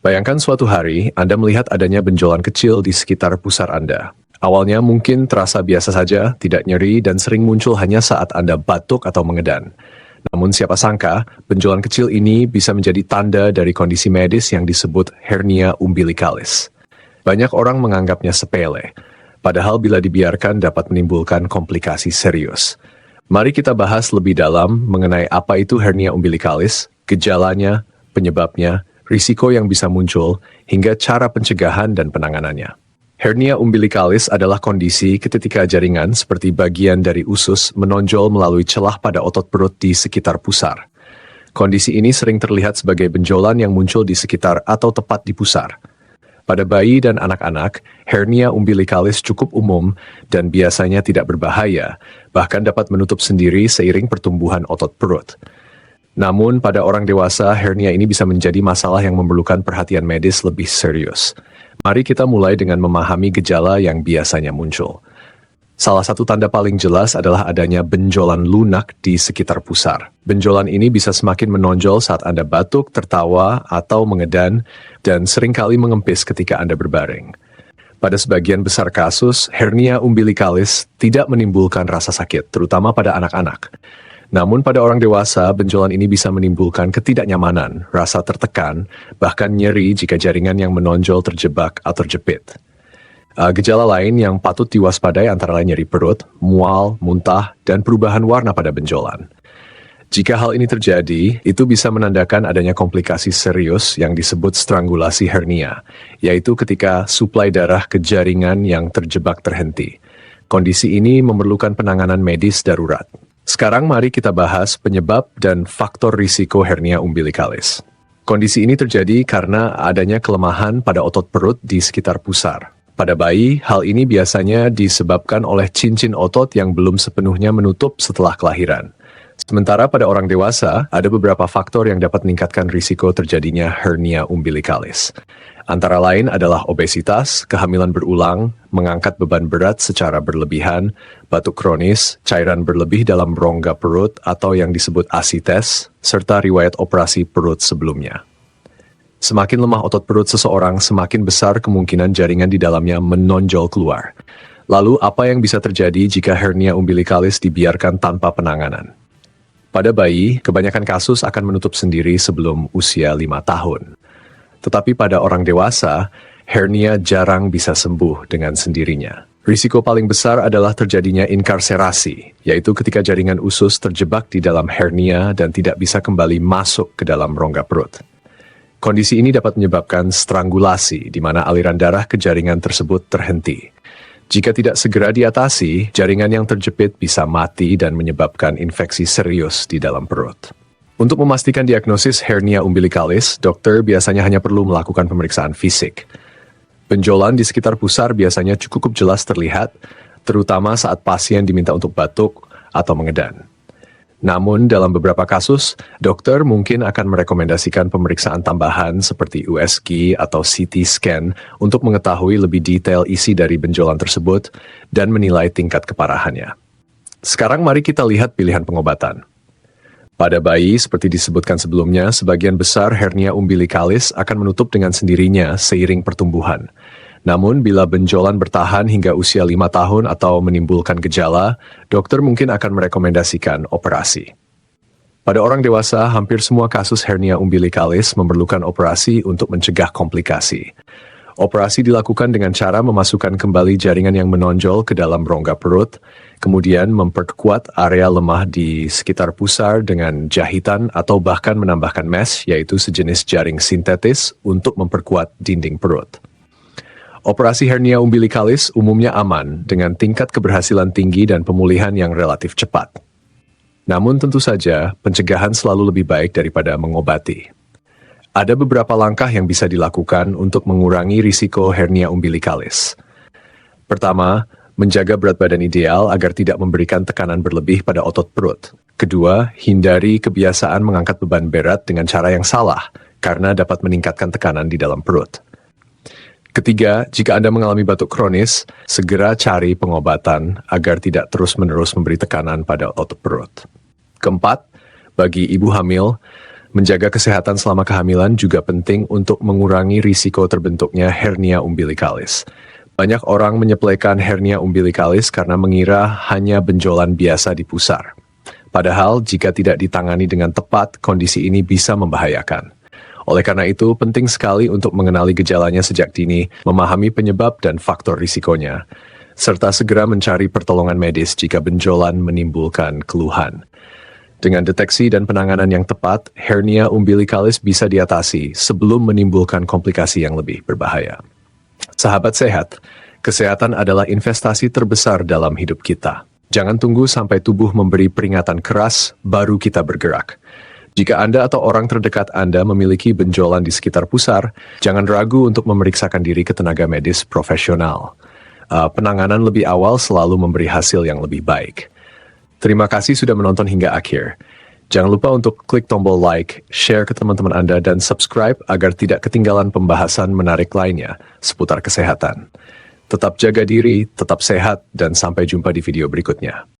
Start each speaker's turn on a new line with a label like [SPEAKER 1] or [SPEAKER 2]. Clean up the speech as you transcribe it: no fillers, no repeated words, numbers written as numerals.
[SPEAKER 1] Bayangkan suatu hari Anda melihat adanya benjolan kecil di sekitar pusar Anda. Awalnya mungkin terasa biasa saja, tidak nyeri, dan sering muncul hanya saat Anda batuk atau mengedan. Namun siapa sangka, benjolan kecil ini bisa menjadi tanda dari kondisi medis yang disebut hernia umbilicalis. Banyak orang menganggapnya sepele, padahal bila dibiarkan dapat menimbulkan komplikasi serius. Mari kita bahas lebih dalam mengenai apa itu hernia umbilicalis, gejalanya, penyebabnya, risiko yang bisa muncul, hingga cara pencegahan dan penanganannya. Hernia umbilicalis adalah kondisi ketika jaringan seperti bagian dari usus menonjol melalui celah pada otot perut di sekitar pusar. Kondisi ini sering terlihat sebagai benjolan yang muncul di sekitar atau tepat di pusar. Pada bayi dan anak-anak, hernia umbilicalis cukup umum dan biasanya tidak berbahaya, bahkan dapat menutup sendiri seiring pertumbuhan otot perut. Namun, pada orang dewasa, hernia ini bisa menjadi masalah yang memerlukan perhatian medis lebih serius. Mari kita mulai dengan memahami gejala yang biasanya muncul. Salah satu tanda paling jelas adalah adanya benjolan lunak di sekitar pusar. Benjolan ini bisa semakin menonjol saat Anda batuk, tertawa, atau mengedan, dan seringkali mengempis ketika Anda berbaring. Pada sebagian besar kasus, hernia umbilicalis tidak menimbulkan rasa sakit, terutama pada anak-anak. Namun pada orang dewasa, benjolan ini bisa menimbulkan ketidaknyamanan, rasa tertekan, bahkan nyeri jika jaringan yang menonjol terjebak atau terjepit. Gejala lain yang patut diwaspadai antara lain nyeri perut, mual, muntah, dan perubahan warna pada benjolan. Jika hal ini terjadi, itu bisa menandakan adanya komplikasi serius yang disebut strangulasi hernia, yaitu ketika suplai darah ke jaringan yang terjebak terhenti. Kondisi ini memerlukan penanganan medis darurat. Sekarang mari kita bahas penyebab dan faktor risiko hernia umbilicalis. Kondisi ini terjadi karena adanya kelemahan pada otot perut di sekitar pusar. Pada bayi, hal ini biasanya disebabkan oleh cincin otot yang belum sepenuhnya menutup setelah kelahiran. Sementara pada orang dewasa, ada beberapa faktor yang dapat meningkatkan risiko terjadinya hernia umbilicalis. Antara lain adalah obesitas, kehamilan berulang, mengangkat beban berat secara berlebihan, batuk kronis, cairan berlebih dalam rongga perut atau yang disebut asites, serta riwayat operasi perut sebelumnya. Semakin lemah otot perut seseorang, semakin besar kemungkinan jaringan di dalamnya menonjol keluar. Lalu, apa yang bisa terjadi jika hernia umbilicalis dibiarkan tanpa penanganan? Pada bayi, kebanyakan kasus akan menutup sendiri sebelum usia 5 tahun. Tetapi pada orang dewasa, hernia jarang bisa sembuh dengan sendirinya. Risiko paling besar adalah terjadinya inkarserasi, yaitu ketika jaringan usus terjebak di dalam hernia dan tidak bisa kembali masuk ke dalam rongga perut. Kondisi ini dapat menyebabkan strangulasi, di mana aliran darah ke jaringan tersebut terhenti. Jika tidak segera diatasi, jaringan yang terjepit bisa mati dan menyebabkan infeksi serius di dalam perut. Untuk memastikan diagnosis hernia umbilicalis, dokter biasanya hanya perlu melakukan pemeriksaan fisik. Benjolan di sekitar pusar biasanya cukup jelas terlihat, terutama saat pasien diminta untuk batuk atau mengedan. Namun, dalam beberapa kasus, dokter mungkin akan merekomendasikan pemeriksaan tambahan seperti USG atau CT scan untuk mengetahui lebih detail isi dari benjolan tersebut dan menilai tingkat keparahannya. Sekarang mari kita lihat pilihan pengobatan. Pada bayi, seperti disebutkan sebelumnya, sebagian besar hernia umbilicalis akan menutup dengan sendirinya seiring pertumbuhan. Namun, bila benjolan bertahan hingga usia 5 tahun atau menimbulkan gejala, dokter mungkin akan merekomendasikan operasi. Pada orang dewasa, hampir semua kasus hernia umbilicalis memerlukan operasi untuk mencegah komplikasi. Operasi dilakukan dengan cara memasukkan kembali jaringan yang menonjol ke dalam rongga perut, kemudian memperkuat area lemah di sekitar pusar dengan jahitan atau bahkan menambahkan mesh, yaitu sejenis jaring sintetis untuk memperkuat dinding perut. Operasi hernia umbilicalis umumnya aman dengan tingkat keberhasilan tinggi dan pemulihan yang relatif cepat. Namun tentu saja, pencegahan selalu lebih baik daripada mengobati. Ada beberapa langkah yang bisa dilakukan untuk mengurangi risiko hernia umbilicalis. Pertama, menjaga berat badan ideal agar tidak memberikan tekanan berlebih pada otot perut. Kedua, hindari kebiasaan mengangkat beban berat dengan cara yang salah, karena dapat meningkatkan tekanan di dalam perut. Ketiga, jika Anda mengalami batuk kronis, segera cari pengobatan agar tidak terus-menerus memberi tekanan pada otot perut. Keempat, bagi ibu hamil, Menjaga kesehatan selama kehamilan juga penting untuk mengurangi risiko terbentuknya hernia umbilikalis. Banyak orang menyepelekan hernia umbilikalis karena mengira hanya benjolan biasa di pusar. Padahal jika tidak ditangani dengan tepat, kondisi ini bisa membahayakan. Oleh karena itu, penting sekali untuk mengenali gejalanya sejak dini, memahami penyebab dan faktor risikonya, serta segera mencari pertolongan medis jika benjolan menimbulkan keluhan. Dengan deteksi dan penanganan yang tepat, hernia umbilikalis bisa diatasi sebelum menimbulkan komplikasi yang lebih berbahaya. Sahabat sehat, kesehatan adalah investasi terbesar dalam hidup kita. Jangan tunggu sampai tubuh memberi peringatan keras, baru kita bergerak. Jika Anda atau orang terdekat Anda memiliki benjolan di sekitar pusar, jangan ragu untuk memeriksakan diri ke tenaga medis profesional. Penanganan lebih awal selalu memberi hasil yang lebih baik. Terima kasih sudah menonton hingga akhir. Jangan lupa untuk klik tombol like, share ke teman-teman Anda, dan subscribe agar tidak ketinggalan pembahasan menarik lainnya seputar kesehatan. Tetap jaga diri, tetap sehat, dan sampai jumpa di video berikutnya.